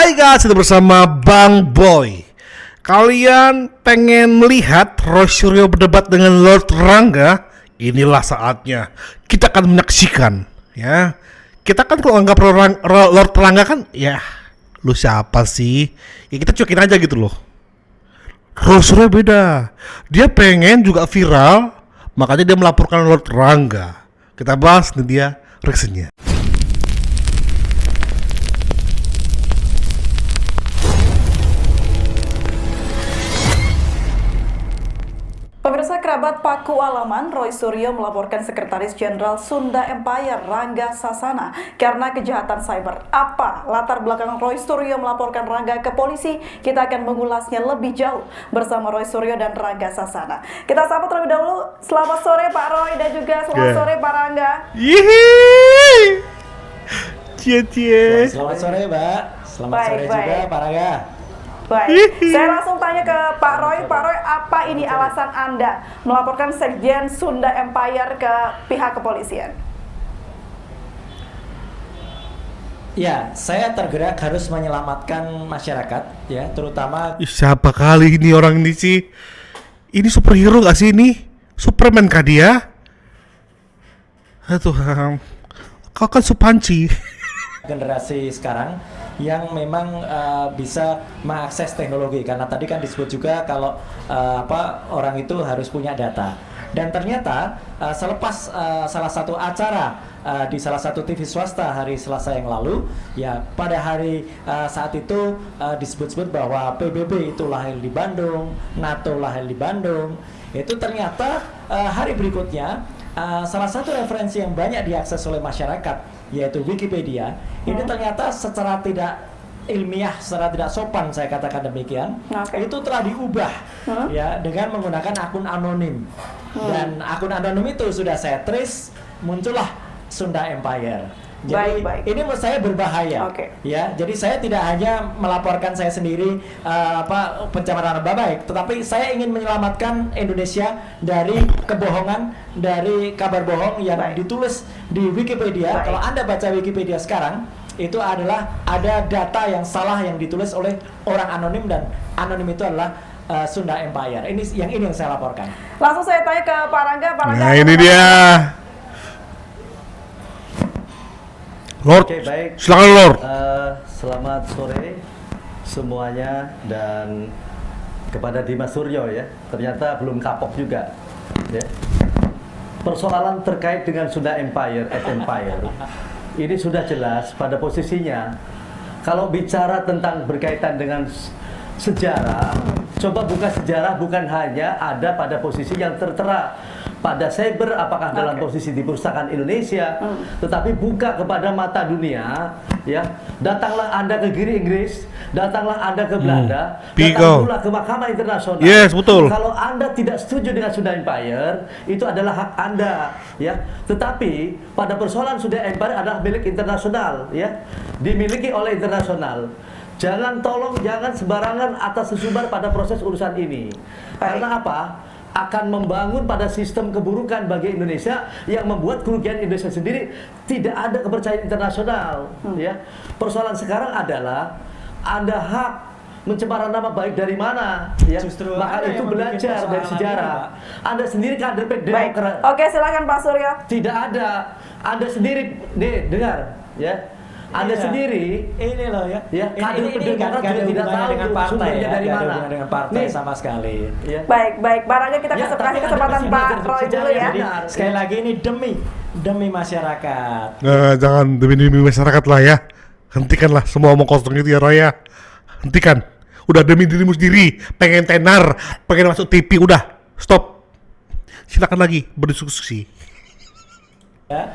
Hai guys, kita bersama Bang Boy. Kalian pengen melihat Roy Suryo berdebat dengan Lord Rangga? Inilah saatnya. Kita akan menyaksikan, ya. Kita kan kalau anggap Lord Rangga kan, ya, lu siapa sih? Ya kita cuekin aja gitu loh. Roy Suryo beda. Dia pengen juga viral, makanya dia melaporkan Lord Rangga. Kita bahas nih dia reaksinya. Pemirsa, kerabat Paku Alaman, Roy Suryo melaporkan Sekretaris Jenderal Sunda Empire Rangga Sasana karena kejahatan cyber. Apa latar belakang Roy Suryo melaporkan Rangga ke polisi? Kita akan mengulasnya lebih jauh bersama Roy Suryo dan Rangga Sasana. Kita sambut terlebih dahulu. Selamat sore Pak Roy dan juga selamat sore Pak Rangga. Yihi. Cie. Selamat sore Mbak. Selamat sore juga Pak Rangga. Baik, saya langsung tanya ke Pak Roy. Pak Roy, apa ini alasan Anda melaporkan Sekjen Sunda Empire ke pihak kepolisian? Ya, saya tergerak harus menyelamatkan masyarakat, ya, terutama. Siapa kali ini orang ini sih? Ini superhero gak sih ini? Superman kah dia? Aduh, kau kan Supanci. Generasi sekarang yang memang bisa mengakses teknologi, karena tadi kan disebut juga kalau orang itu harus punya data. Dan ternyata selepas salah satu acara di salah satu TV swasta hari Selasa yang lalu, ya pada hari saat itu disebut-sebut bahwa PBB itu lahir di Bandung, NATO lahir di Bandung. Itu ternyata hari berikutnya salah satu referensi yang banyak diakses oleh masyarakat, yaitu Wikipedia, ini ternyata secara tidak ilmiah, secara tidak sopan, saya katakan demikian, itu telah diubah ya dengan menggunakan akun anonim. Dan akun anonim itu sudah saya trace, muncullah Sunda Empire. Jadi ini menurut saya berbahaya, ya. Jadi saya tidak hanya melaporkan saya sendiri pencemaran nama baik, tetapi saya ingin menyelamatkan Indonesia dari kebohongan, dari kabar bohong yang ditulis di Wikipedia. Kalau Anda baca Wikipedia sekarang, itu adalah ada data yang salah yang ditulis oleh orang anonim, dan anonim itu adalah Sunda Empire. Ini yang saya laporkan. Langsung saya tanya ke Pak Rangga. Pak Rangga, Nah ini dia. Lord, baik. silakan Lord. Selamat sore semuanya, dan kepada Dimas Suryo ya, ternyata belum kapok juga. Ya. Persoalan terkait dengan Sunda Empire, ini sudah jelas pada posisinya. Kalau bicara tentang berkaitan dengan sejarah, coba buka sejarah bukan hanya ada pada posisi yang tertera pada cyber, apakah dalam posisi di Perpustakaan Indonesia, tetapi buka kepada mata dunia, ya. Datanglah Anda ke Giri Inggris, datanglah Anda ke Belanda, datanglah ke Mahkamah Internasional. Yes, betul. Kalau Anda tidak setuju dengan Sunda Empire, itu adalah hak Anda, ya. Tetapi pada persoalan Sunda Empire adalah milik internasional, ya, dimiliki oleh internasional. Jangan sembarangan atas sesumbar pada proses urusan ini. Karena apa? Akan membangun pada sistem keburukan bagi Indonesia yang membuat kerugian Indonesia sendiri, tidak ada kepercayaan internasional. Ya, persoalan sekarang adalah Anda hak mencemar nama baik dari mana? Ya, justru maka itu belajar dari sejarah. Anda sendiri kader Demokrat. Oke, silakan Pak Suryo. Tidak ada. Anda sendiri, dengar, ya. Anda sendiri ini loh ya. Kader Demokrat juga tidak tahu dengan partai ya, dari mana. Dengan partai sama sekali. Ya. Baik, Pak Rangga, kita kasih kesempatan Pak Roy dulu ya. Jadi, sekali lagi ini demi masyarakat. Jangan demi masyarakat lah ya. Hentikanlah semua omong kosong itu ya Roy ya. Hentikan. Udah demi dirimu sendiri. Pengen tenar, pengen masuk TV, udah stop. Silakan lagi berdiskusi. Ya.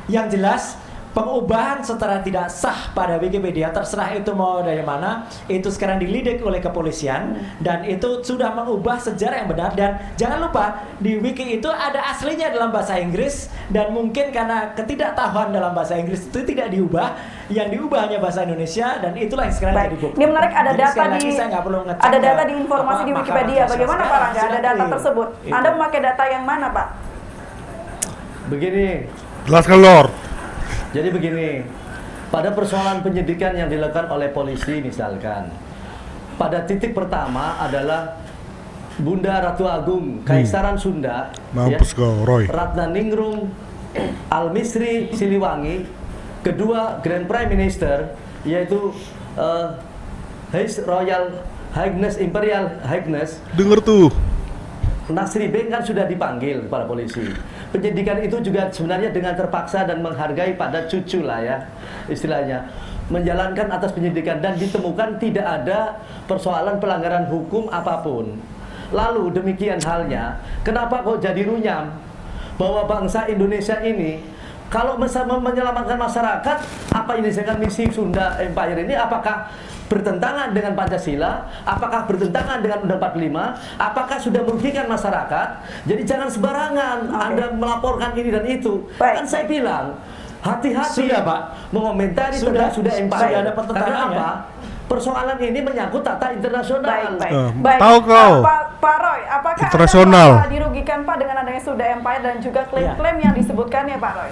Yang jelas, pengubahan secara tidak sah pada Wikipedia, terserah itu mau dari mana, itu sekarang dilidik oleh kepolisian, dan itu sudah mengubah sejarah yang benar. Dan jangan lupa di wiki itu ada aslinya dalam bahasa Inggris, dan mungkin karena ketidaktahuan dalam bahasa Inggris itu tidak diubah, yang diubah hanya bahasa Indonesia, dan itulah yang sekarang jadi bukti. Ini menarik, ada jadi data di informasi di Wikipedia. Bagaimana Pak Rangga? Ada data tersebut? Anda memakai data yang mana Pak? Begini. Jelaskan Lord. Jadi begini, pada persoalan penyidikan yang dilakukan oleh polisi misalkan, pada titik pertama adalah Bunda Ratu Agung Kaisaran Sunda, Mampus kau, Roy. Ratna Ningrum Al-Misri Siliwangi, kedua Grand Prime Minister yaitu His Royal Highness Imperial Highness Dengar tuh. Nasri Beng kan sudah dipanggil kepala polisi. Penyidikan itu juga sebenarnya dengan terpaksa dan menghargai pada cucu lah ya, istilahnya menjalankan atas penyidikan dan ditemukan tidak ada persoalan pelanggaran hukum apapun. Lalu demikian halnya, kenapa kok jadi runyam bahwa bangsa Indonesia ini kalau menyelamatkan masyarakat, apa ini dengan misi Sunda Empire ini apakah bertentangan dengan Pancasila, apakah bertentangan dengan Undang 45, apakah sudah merugikan masyarakat? Jadi jangan sembarangan Anda melaporkan ini dan itu. Kan saya bilang, hati-hati Sudah, Pak. mengomentari tentang Sunda Empire. Sudah ada Karena pertentangannya. apa? Persoalan ini menyangkut tata internasional. Baik. Tahu kau. Pak Roy, apakah Internasional. Anda merasa dirugikan Pak dengan adanya Sunda Empire dan juga klaim-klaim yang disebutkannya Pak Roy?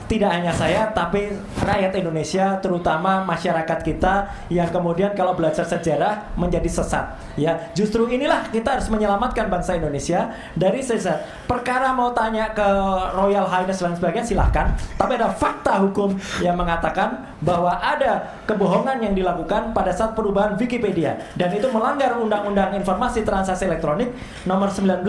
Tidak hanya saya, tapi rakyat Indonesia, terutama masyarakat kita yang kemudian kalau belajar sejarah menjadi sesat. Ya, justru inilah kita harus menyelamatkan bangsa Indonesia dari sesat. Perkara mau tanya ke Royal Highness dan sebagainya silahkan, tapi ada fakta hukum yang mengatakan bahwa ada kebohongan yang dilakukan pada saat perubahan Wikipedia dan itu melanggar Undang-Undang Informasi Transaksi Elektronik nomor 19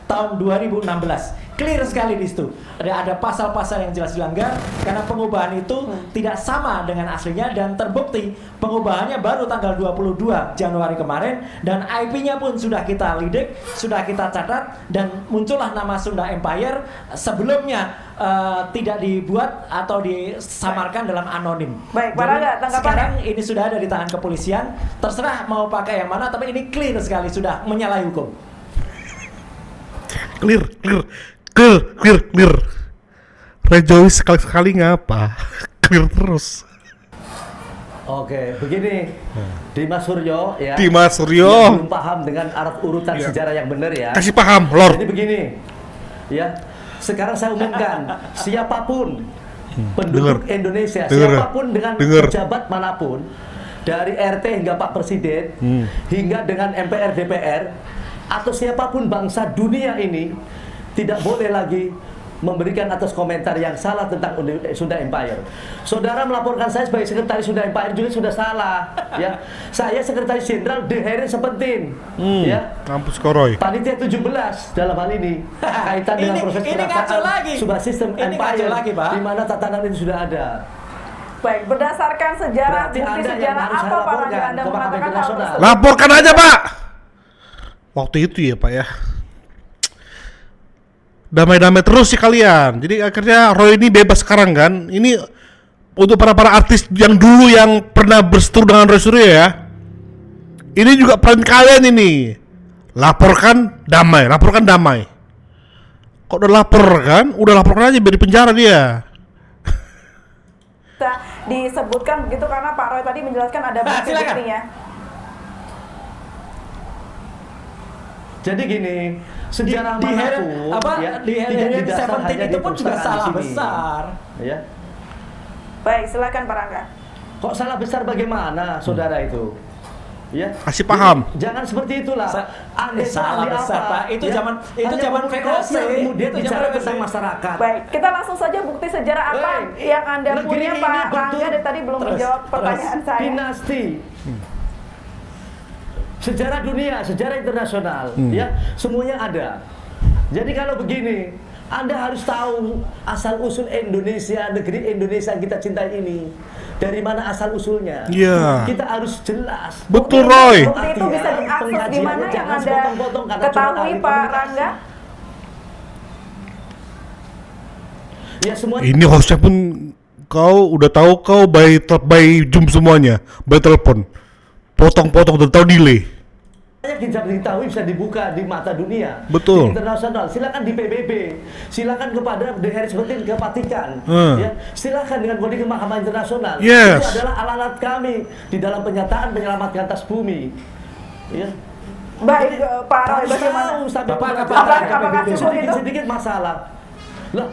tahun 2016. Clear sekali di situ. Ada pasal-pasal yang jelas dilanggar karena pengubahan itu tidak sama dengan aslinya dan terbukti pengubahannya baru tanggal 22 Januari kemarin dan IP-nya pun sudah kita lidik, sudah kita catat dan muncullah nama Sunda Empire sebelumnya tidak dibuat atau disamarkan dalam anonim. Baik, Pak Jadi, Rangga, tanggapannya? sekarang ini sudah ada di tangan kepolisian, terserah mau pakai yang mana tapi ini clear sekali sudah menyalahi hukum. Clear. Rejoice sekali-sekali ngapa? Clear terus. Oke, begini, Dimas Suryo ya. Dimas Suryo. Yang belum paham dengan arah urutan Iya. sejarah yang benar ya. Kasih paham, Lord. Jadi begini, ya. Sekarang saya umumkan, siapapun penduduk Dengar. Indonesia, Dengar. siapapun dengan Dengar. pejabat manapun, dari RT hingga Pak Presiden, hingga dengan MPR DPR, atau siapapun bangsa dunia ini tidak boleh lagi memberikan atas komentar yang salah tentang Sunda Empire. Saudara melaporkan saya sebagai sekretaris Sunda Empire juga sudah salah, ya. Saya sekretaris jenderal The Herin Sepentin, ya. Mampus kau, Roy. Panitia 17 dalam hal ini kaitan dengan proses ini ngaco penataan lagi. sebuah sistem Ini empire ngaco lagi, Pak. di mana tatanan itu sudah ada. Baik, berdasarkan sejarah, Berarti bukti Anda yang sejarah harus apa saya Pak Rangga laporkan Anda ke Mahkamah mengatakan hal Internasional. tersebut? Laporkan aja, Pak. Waktu itu ya, Pak ya. Damai-damai terus sih kalian. Jadi akhirnya Roy ini bebas sekarang kan. Ini untuk para artis yang dulu yang pernah berseteru dengan Roy Suryo ya. Ini juga peran kalian ini. Laporkan damai. Kok udah lapor kan? Udah laporkan aja biar di penjara dia. Bisa disebutkan begitu karena Pak Roy tadi menjelaskan ada bukti-buktinya. Jadi gini, sejarah di manapun di tidak Herin didasar Seventeen hanya itu di pun juga perpustakaan salah di sini. besar. Ya. Baik, silakan Pak Rangga. Kok salah besar bagaimana, saudara itu? Ya. Kasih paham. Jangan seperti itulah. Anda itu salah ahli besar, apa? Pak. Itu Ya. zaman Hanya VOC. komunikasi yang kemudian Itu bicara zaman tentang VOC. masyarakat. Baik, kita langsung saja bukti sejarah apa yang Anda negeri punya ini Pak bentuk- Rangga dan tadi belum menjawab pertanyaan saya. Dinasti. Sejarah dunia, sejarah internasional, ya, semuanya ada. Jadi kalau begini, Anda harus tahu asal usul Indonesia, negeri Indonesia yang kita cintai ini. Dari mana asal usulnya? Iya. Kita harus jelas. Betul, Roy. Bukti itu bisa diakses di mana yang Anda ketahui Pak Rangga? Ya semua. Ini hostnya pun kau udah tahu kau by Zoom semuanya, by telepon. Potong-potong udah tahu delay. Bisa diketahui, bisa dibuka di mata dunia. Betul. Di internasional. Silakan di PBB. Silakan kepada The Herin Seventeen ke Vatikan. Ya. Silakan dengan body ke Mahkamah Internasional. Yes. Itu adalah alat kami di dalam penyataan menyelamatkan atas bumi. Ya. Baik, Pak Roy, bagaimana? Tahu sampai Bapak, kepada apakah PBB. cukup itu? sedikit masalah. Lah,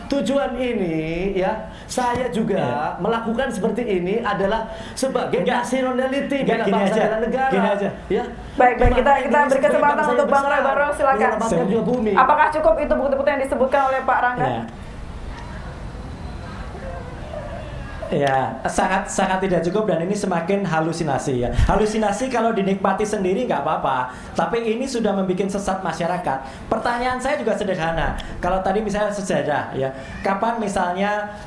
tujuan ini ya, saya juga melakukan seperti ini adalah sebagai nationality bela gini bangsa aja, dan negara. gini aja. Ya. Baik, kita Ini beri sebagai kesempatan bangsa untuk yang Bang Roy besar, Barok, silakan. menyelamatkan juga bumi. Apakah cukup itu bukti-bukti yang disebutkan oleh Pak Rangga? Ya. Ya, sangat tidak cukup dan ini semakin halusinasi ya. Halusinasi kalau dinikmati sendiri nggak apa-apa, tapi ini sudah membuat sesat masyarakat. Pertanyaan saya juga sederhana. Kalau tadi misalnya sejarah ya, kapan misalnya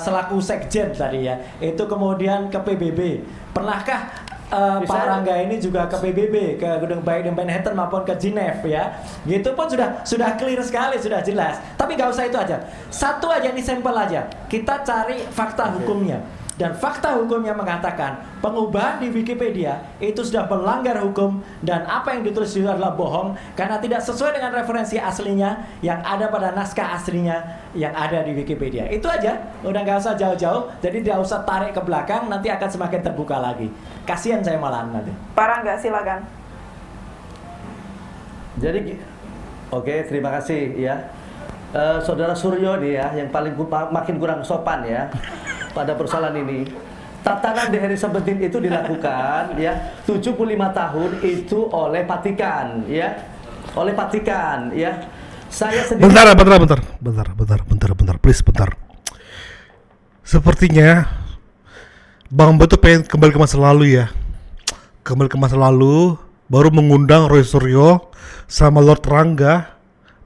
selaku sekjen tadi ya, itu kemudian ke PBB, pernahkah Pak Rangga ini juga ke PBB, ke gedung baik di Manhattan maupun ke Geneva ya, gitu pun sudah clear sekali, sudah jelas. Tapi nggak usah itu aja, satu aja ini sampel aja, kita cari fakta hukumnya. Dan fakta hukumnya mengatakan pengubahan di Wikipedia itu sudah melanggar hukum dan apa yang ditulis itu adalah bohong karena tidak sesuai dengan referensi aslinya yang ada pada naskah aslinya yang ada di Wikipedia. Itu aja, udah nggak usah jauh-jauh, jadi tidak usah tarik ke belakang, nanti akan semakin terbuka lagi. Kasihan saya malahan nanti. Pak Rangga, silakan. Jadi, oke, terima kasih ya. Saudara Suryo nih ya, yang makin kurang sopan ya pada persoalan ini. Tatanan di Hari Sebentin itu dilakukan ya 75 tahun itu oleh Vatikan ya. Oleh Vatikan ya. Saya sendiri Bentar, please, bentar. Sepertinya Bang Bo tuh pengen kembali ke masa lalu ya. Kembali ke masa lalu, baru mengundang Roy Suryo sama Lord Rangga.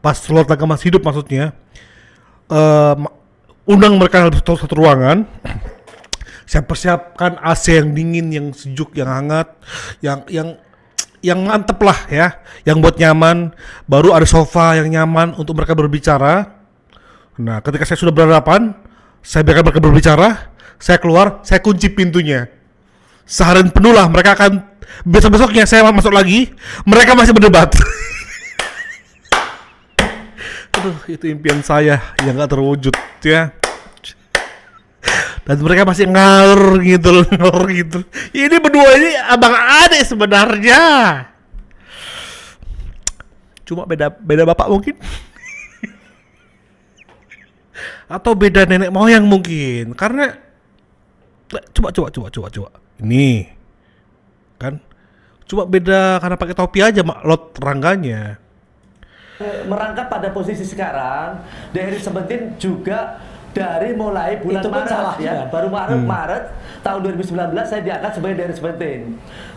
Pas Lord Rangga masih hidup maksudnya. Undang mereka dalam satu ruangan. Saya persiapkan AC yang dingin, yang sejuk, yang hangat, yang mantep lah ya, yang buat nyaman. Baru ada sofa yang nyaman untuk mereka berbicara. Nah, ketika saya sudah berhadapan, saya biarkan mereka berbicara. Saya keluar, saya kunci pintunya. Seharian penuh lah mereka akan, besok-besoknya saya masuk lagi, mereka masih berdebat. Aduh, itu impian saya yang gak terwujud ya. Dan mereka masih ngalur gitu. Ini berdua ini abang adik sebenarnya. Cuma beda bapak mungkin. Atau beda nenek moyang mungkin. Karena coba. Ini kan cuma beda karena pakai topi aja Lord Rangganya. Merangkap pada posisi sekarang, The Hari Sebentin juga dari mulai bulan Itu pun Maret salah, ya, ya. baru Maret tahun 2019 saya diangkat sebagai The Hari Sebentin.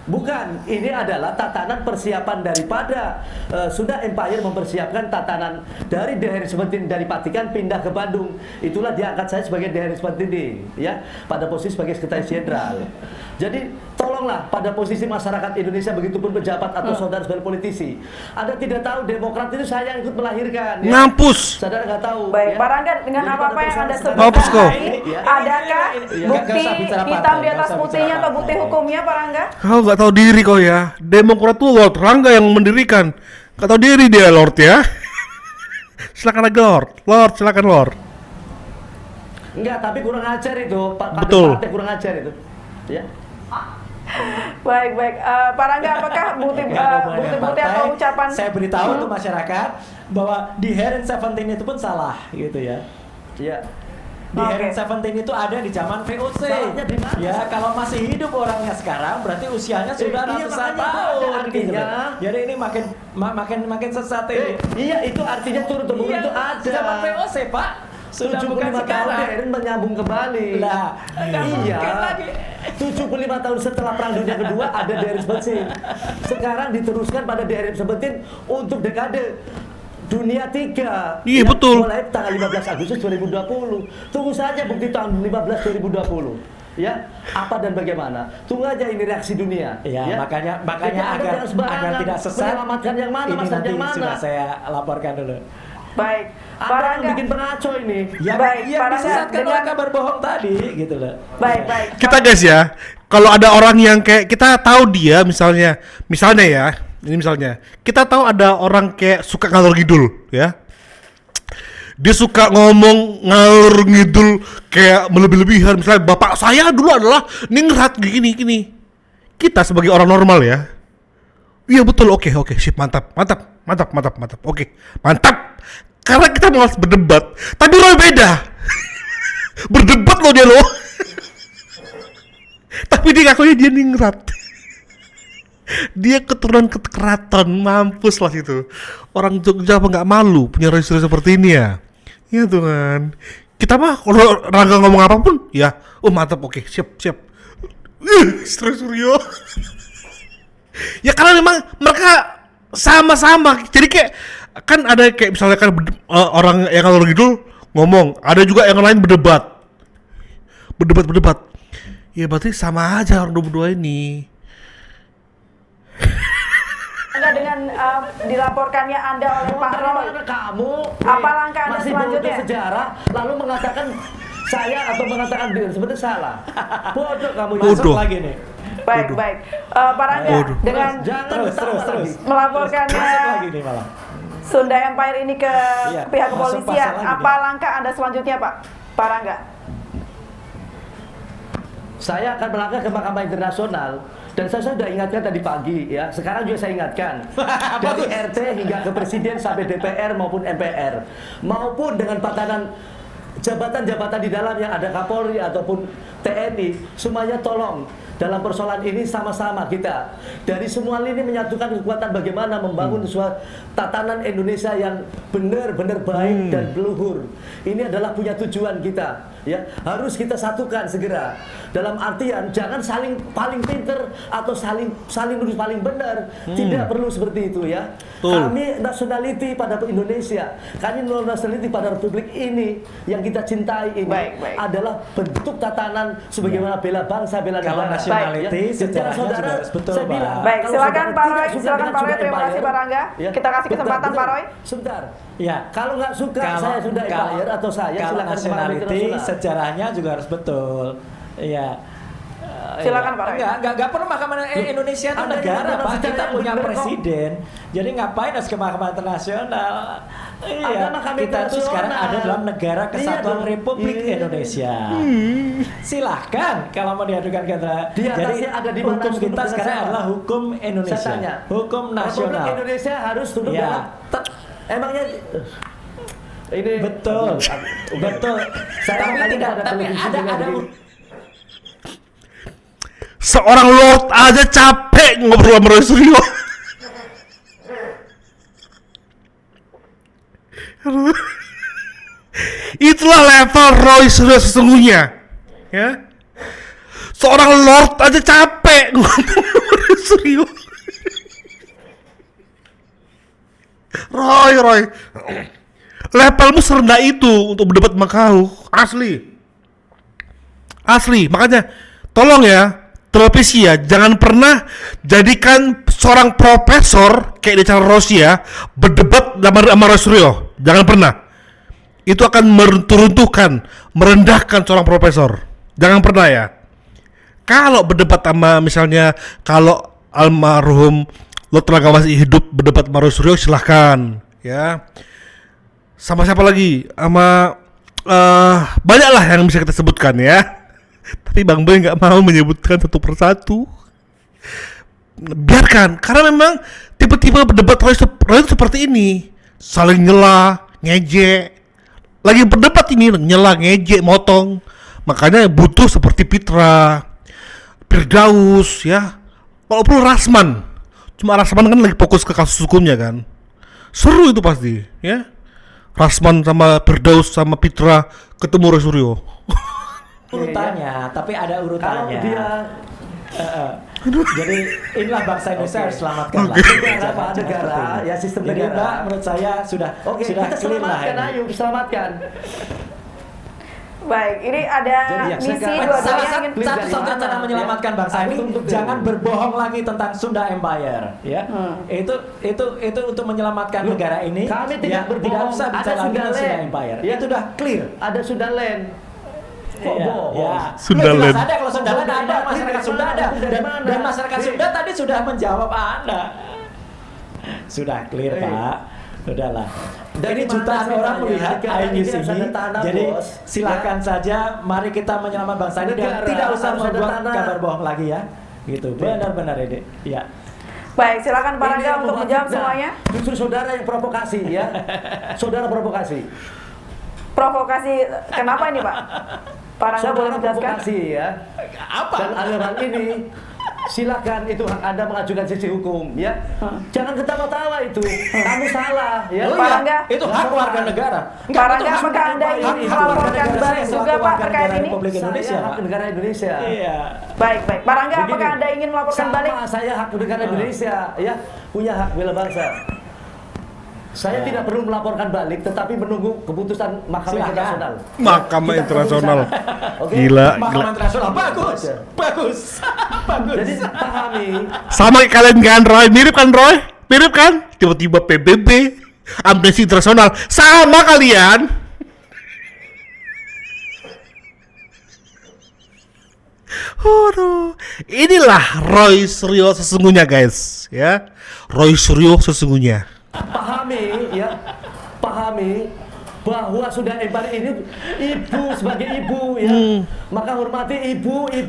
Bukan, ini adalah tatanan persiapan daripada Sunda Empire mempersiapkan tatanan dari The Hari Sebentin dari Vatikan pindah ke Bandung. Itulah diangkat saya sebagai The Hari Sebentin ya, pada posisi sebagai sekretaris jenderal. Jadi tolonglah pada posisi masyarakat Indonesia begitupun pejabat atau saudara-saudara politisi. Anda tidak tahu Demokrat itu saya yang ikut melahirkan. Ya? Ngampus. Saudara nggak tahu. Baik, ya? Pak Rangga, dengan Jadi apa-apa pada yang Anda persoalan Mampus kau. sebutkan tadi, Ya. adakah Nggak bukti usah bicara partai, hitam di nggak atas usah putihnya bicara atau bukti partai. hukumnya, Pak Rangga? Kau gak tahu diri kau ya. Demokrat tuh Lord Rangga yang mendirikan. Gak tahu diri dia Lord ya. Silakan lagi Lord, silakan Lord. Enggak, tapi kurang ajar itu. Betul. Partai kurang ajar itu. Ya. Baik. Pak Rangga, apakah bukti-bukti atau ucapan? Saya beritahu untuk masyarakat bahwa di Heron 17 itu pun salah gitu ya. Ya. Di Oke. Heron 17 itu ada di zaman VOC. Salahnya di mana? Ya, kalau masih hidup orangnya sekarang berarti usianya sudah Iya, ratusan makanya itu tahun ada gitu. artinya. Jadi ini makin sesat ini. Iya, itu artinya turun temurun Iya, itu ada. zaman VOC, Pak. Sudah 75 bukan tahun sekarang. DRN menyambung kembali. Lah, nggak Iya. mungkin lagi. 75 tahun setelah Perang Dunia Kedua ada DRN 17. Sekarang diteruskan pada DRN 17 untuk dekade Dunia 3. Iya, betul. Mulai tanggal 15 Agustus 2020. Tunggu saja bukti tahun 15 2020. Ya, apa dan bagaimana? Tunggu aja ini reaksi dunia. Ya, makanya Jadi Anda agar jangan sembarangan tidak sesat. menyelamatkan yang mana, ini Mas, dan nanti yang mana. sudah saya laporkan dulu. Baik, Pak Anda yang Rangga. bikin pengacau ini. Ya, Baik, yang Pak Rangga, disesatkan oleh dengan- kabar bohong tadi, gitu loh. Baik. Kita guys ya, kalau ada orang yang kayak kita tahu dia misalnya ya, ini misalnya kita tahu ada orang kayak suka ngalor ngidul ya. Dia suka ngomong ngalor ngidul kayak melebih-lebihan. Misalnya bapak saya dulu adalah ningrat gini. Kita sebagai orang normal ya. Iya betul, oke, sip, mantap. Oke, mantap. karena kita malas berdebat. Tapi Roy beda. Berdebat loh dia loh. Tapi dia ngakunya dia ningrat. Dia keturunan keraton, mampus lah itu. Orang Jogja apa nggak malu punya Roy Suryo seperti ini ya? Iya Tuhan. Kita mah kalau Rangga ngomong apapun, ya, oh mantap, oke, siap. Roy Suryo. Ya karena memang mereka sama-sama. Jadi kayak kan ada kayak misalnya kan orang yang kalau gitu ngomong, ada juga yang lain berdebat. Ya berarti sama aja orang berdua ini. Dengan dilaporkannya Anda oleh Pak Roy, Kamu apa langkah Anda masih selanjutnya? bodoh sejarah lalu mengatakan saya atau mengatakan diri seperti salah. Bodoh kamu. Bodoh. Masuk lagi nih. Baik. Pak Rangga, Bodoh. dengan Terus. melaporkannya Masuk lagi nih malah. Sunda Empire ini ke Iya, pihak masuk kepolisian, pasal lagi apa nih. langkah Anda selanjutnya, Pak Rangga? Saya akan melangkah ke Mahkamah Internasional dan saya sudah ingatkan tadi pagi ya. Sekarang juga saya ingatkan dari RT hingga ke Presiden sampai DPR maupun MPR maupun dengan patanan jabatan-jabatan di dalam yang ada Kapolri ataupun TNI, semuanya tolong dalam persoalan ini sama-sama kita dari semua lini menyatukan kekuatan bagaimana membangun suatu tatanan Indonesia yang benar-benar baik dan berluhur. Ini adalah punya tujuan kita, ya. Harus kita satukan segera. Dalam artian jangan saling paling pinter atau saling nulis paling benar. Tidak perlu seperti itu, ya. Kami nationality pada Indonesia, kami nationality pada Republik ini yang kita cintai ini Baik. adalah bentuk tatanan sebagaimana bela bangsa, bela Kalau negara. nationality Jadi, sejarahnya saudara, juga harus betul, saya Pak. bilang, Baik, kalau silakan saudara Pak tidak Roy, suka silakan dengan Pak Roy, Sunda terima kasih Empire, Pak Rangga. ya, Kita kasih kesempatan Pak Roy. Sebentar. Ya. Kalau nggak suka saya Sunda Empire atau saya kalau silakan ke Mahkamah nationality Internasional. sejarahnya juga harus betul. Iya. Silakan, Pak Roy. Enggak perlu Mahkamah Indonesia itu Anda negara, yang Pak. sejarah Kita yang punya benar kok. presiden. Jadi ngapain harus ke Mahkamah Internasional? Iya, Ada Mahkamah kita tuh sekarang Internasional. ada dalam negara kesatuan Iya dong. Republik Iya. Indonesia. Silahkan kalau mau diadukan ke Di jadi atasnya ada di mana hukum kita dengan sekarang siapa? adalah hukum Indonesia, Saya tanya. hukum nasional. Republik Indonesia harus tunduk Iya. dalam emangnya ini Betul, betul. Saya Tapi makanya tidak, ada tapi televisi ada juga di- Seorang Lord aja capek ngobrol sama Roy Suryo. Itulah level Roy Suryo sesungguhnya, ya. Seorang Lord aja capek ngomong sama Roy Suryo. Roy, levelmu serendah itu untuk berdebat sama kau, asli. Makanya tolong ya, televisi ya, jangan pernah jadikan seorang profesor kayak di cara Rossi ya berdebat sama Roy Suryo. Jangan pernah. Itu akan meruntuhkan, merendahkan seorang profesor. Jangan pernah ya. Kalau berdebat sama misalnya kalau almarhum Lord Rangga masih hidup berdebat sama Roy Suryo, silahkan ya. Sama siapa lagi? Sama banyak lah yang bisa kita sebutkan ya. Tapi Bang Boy nggak mau menyebutkan satu persatu. Biarkan, karena memang tipe-tipe berdebat Roy itu seperti ini, saling nyela, ngejek. Lagi berdebat ini nyela, ngejek, motong. Makanya butuh seperti Pitra, Firdaus ya. Walaupun Rasman, cuma Rasman kan lagi fokus ke kasus hukumnya kan. Seru itu pasti ya. Rasman sama Firdaus sama Pitra ketemu Roy Suryo. Urutannya, tapi ada Kalau urutannya. dia Jadi inilah bangsa Indonesia harus selamatkan lah. negara, Pak, Jangan negara, seperti ini. ya sistem Jadi negara. Mbak, menurut saya sudah Oke, sudah kita clear lah selamatkan, ini. ayo selamatkan. Baik, ini ada Jadi ya, misi sekarang dua-duanya salah ingin satu satu dari cara mana, menyelamatkan ya? bangsa ini, Aku tuntut jangan dulu. berbohong lagi tentang Sunda Empire, ya. Itu untuk menyelamatkan Loh, negara ini. kami tidak ya, berbohong. tidak usah Ada bicara lagi Sunda tentang Sunda Land. Empire. Ya. Itu udah clear. Ada Sundaland. Kok Iya, bohong? ya. Sunda Lu jelas Land. ada kalau Sunda Land Dari ada, mana? masyarakat Dari Sunda mana? ada, Dari dan, mana? dan masyarakat Hei. Sunda tadi sudah menjawab Anda. Sudah clear, Hei. Pak. Udahlah. Dari Ini mana jutaan ceritanya? orang melihat Negara ini iNews harus ini. ada tanah, Jadi Bos. silakan saja, mari kita menyelamatkan bangsa ini dan Negara tidak usah harus ada membuat tanah. kabar bohong lagi ya. Gitu. Benar-benar ini. Iya. Baik, silakan Pak Ini Rangga yang untuk membuat menjawab fitnah. semuanya. Justru saudara yang provokasi ya. Saudara provokasi. Provokasi kenapa ini Pak? Pak Rangga boleh Saudara menjelaskan? provokasi ya. Apa? Dan aliran ini silakan, itu hak Anda mengajukan sisi hukum ya. Jangan ketawa-tawa itu. Kamu salah ya. Oh Pak iya, Rangga. itu hak warga negara. Pak Rangga, apakah Anda ingin melaporkan balik juga Pak terkait ini? Republik Indonesia. Saya hak negara Indonesia. Iya. Baik, baik. Pak Rangga, Begini, apakah Anda ingin melaporkan sama, balik? saya hak negara Indonesia ya, punya hak bela bangsa. Saya tidak perlu melaporkan balik, tetapi menunggu keputusan Mahkamah Silakan. Internasional. Mahkamah Kita Internasional. tunggu sana. Oke? Gila, Mahkamah gila. Internasional bagus. Bagus. Bagus. Jadi pahami, Sama kayak kalian kan Roy, mirip kan Roy? Mirip kan? Tiba-tiba PBB, Amnesty Internasional, sama kalian. Aduh, inilah Roy Suryo sesungguhnya guys, ya. Roy Suryo sesungguhnya. pahami ya, pahami bahwa sudah Empari ini ibu sebagai ibu ya, maka hormati ibu ya.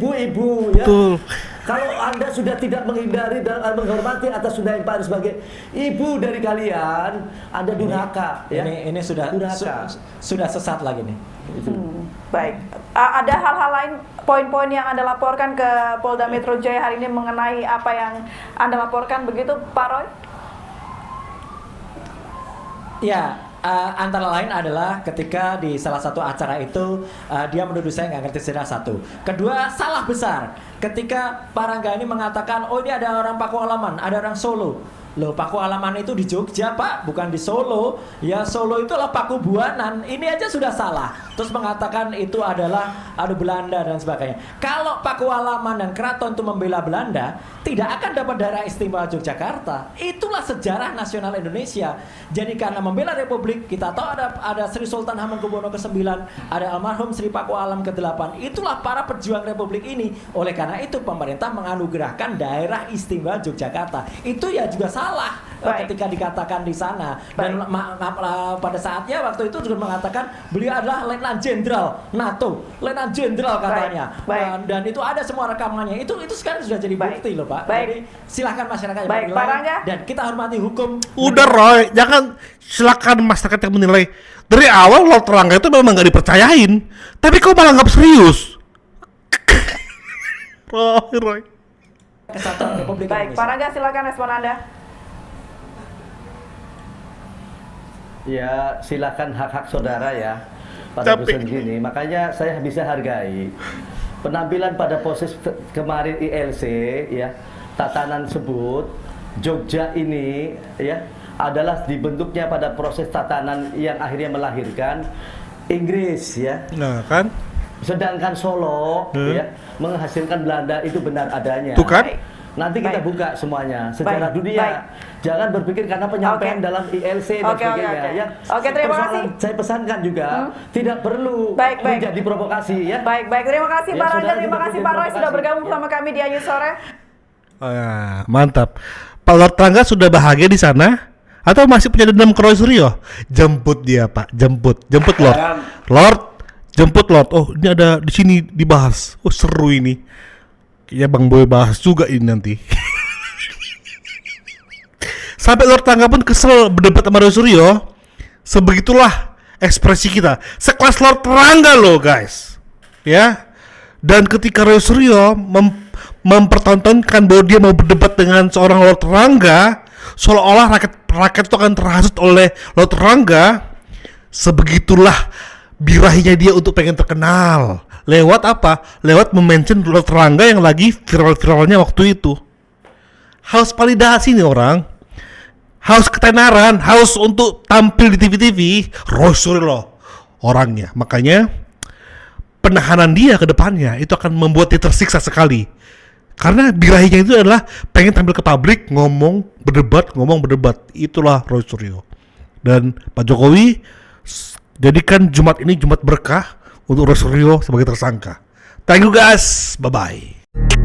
Betul. Kalau Anda sudah tidak menghindari dan menghormati atas Sunda Empire sebagai ibu dari kalian, Anda durhaka ya. Ini sudah durhaka. sudah sesat lagi nih. Baik. Ada hal-hal lain, poin-poin yang Anda laporkan ke Polda Metro Jaya hari ini mengenai apa yang Anda laporkan begitu, Pak Roy? Ya, antara lain adalah ketika di salah satu acara itu dia menuduh saya nggak ngerti sejarah satu. Kedua, salah besar ketika Pak Rangga ini mengatakan, oh ini ada orang Paku Alaman, ada orang Solo. Loh, Paku Alaman itu di Jogja Pak, bukan di Solo. Ya Solo itulah Paku Buanan. Ini aja sudah salah. Terus mengatakan itu adalah Belanda dan sebagainya. Kalau Paku Alaman dan Keraton itu membela Belanda, tidak akan dapat daerah istimewa Yogyakarta. Itulah sejarah nasional Indonesia. Jadi karena membela Republik, kita tahu ada Sri Sultan Hamengkubuwono ke-9, ada almarhum Sri Paku Alam ke-8. Itulah para pejuang Republik ini. Oleh karena itu pemerintah menganugerahkan daerah istimewa Yogyakarta. Itu ya juga salah ketika dikatakan di sana. Dan pada saatnya waktu itu juga mengatakan beliau adalah Letnan Jenderal NATO, Letnan Jenderal katanya. Baik. Dan itu ada semua rekamannya. Itu sekarang sudah jadi bukti loh Pak. Baik. Jadi silahkan masyarakat yang Baik, menilai. Pak Rangga. Dan kita hormati hukum. Udah Roy, jangan silakan masyarakat yang menilai. Dari awal Lord Rangga itu memang nggak dipercayain, tapi kok malah nggak serius. Roy. Kesatuan Republik Baik, Indonesia. Pak Rangga silakan respon Anda. Ya, silakan hak-hak saudara ya pada Tapi- proses gini. Makanya saya bisa hargai penampilan pada proses kemarin ILC ya, tatanan sebut Jogja ini ya adalah dibentuknya pada proses tatanan yang akhirnya melahirkan Inggris ya. Nah kan, Sedangkan Solo ya menghasilkan Belanda, itu benar adanya. tuh kan? Nanti kita Baik. buka semuanya secara Baik, dunia. baik. Jangan berpikir karena penyampaian Oke. dalam ILC dan Oke, sebagainya oke. ya. Oke, terima Persoalan kasih. Saya pesankan juga tidak perlu Baik, baik. menjadi provokasi ya. Baik, terima kasih Ya, Pak Rangga, saudara terima tidak kasih perlu Pak Roy sudah provokasi. bergabung Ya. bersama kami di Ayu Sore. Oh, ya, mantap. Pak Lord Rangga sudah bahagia di sana atau masih punya dendam ke Roy Suryo? Jemput dia Pak, jemput Lord. Lord, jemput Lord. Oh ini ada di sini dibahas. Oh seru ini. Kayaknya Bang Boy bahas juga ini nanti. Sampai Lord Rangga pun kesel berdebat sama Roy Suryo. Sebegitulah ekspresi kita. Sekelas Lord Rangga loh guys. Ya. Dan ketika Roy Suryo mempertontonkan bahwa dia mau berdebat dengan seorang Lord Rangga, seolah-olah rakyat itu akan terhasut oleh Lord Rangga. Sebegitulah birahinya dia untuk pengen terkenal. Lewat apa? Lewat mention Lord Rangga yang lagi viral-viralnya waktu itu. Haus validasi nih orang. Haus ketenaran, haus untuk tampil di TV-TV. Roy Suryo loh orangnya. Makanya penahanan dia ke depannya itu akan membuat dia tersiksa sekali. Karena birahinya itu adalah pengen tampil ke publik, ngomong berdebat. Itulah Roy Suryo. Dan Pak Jokowi jadikan Jumat ini Jumat berkah untuk Roy Suryo sebagai tersangka. Thank you guys, bye-bye.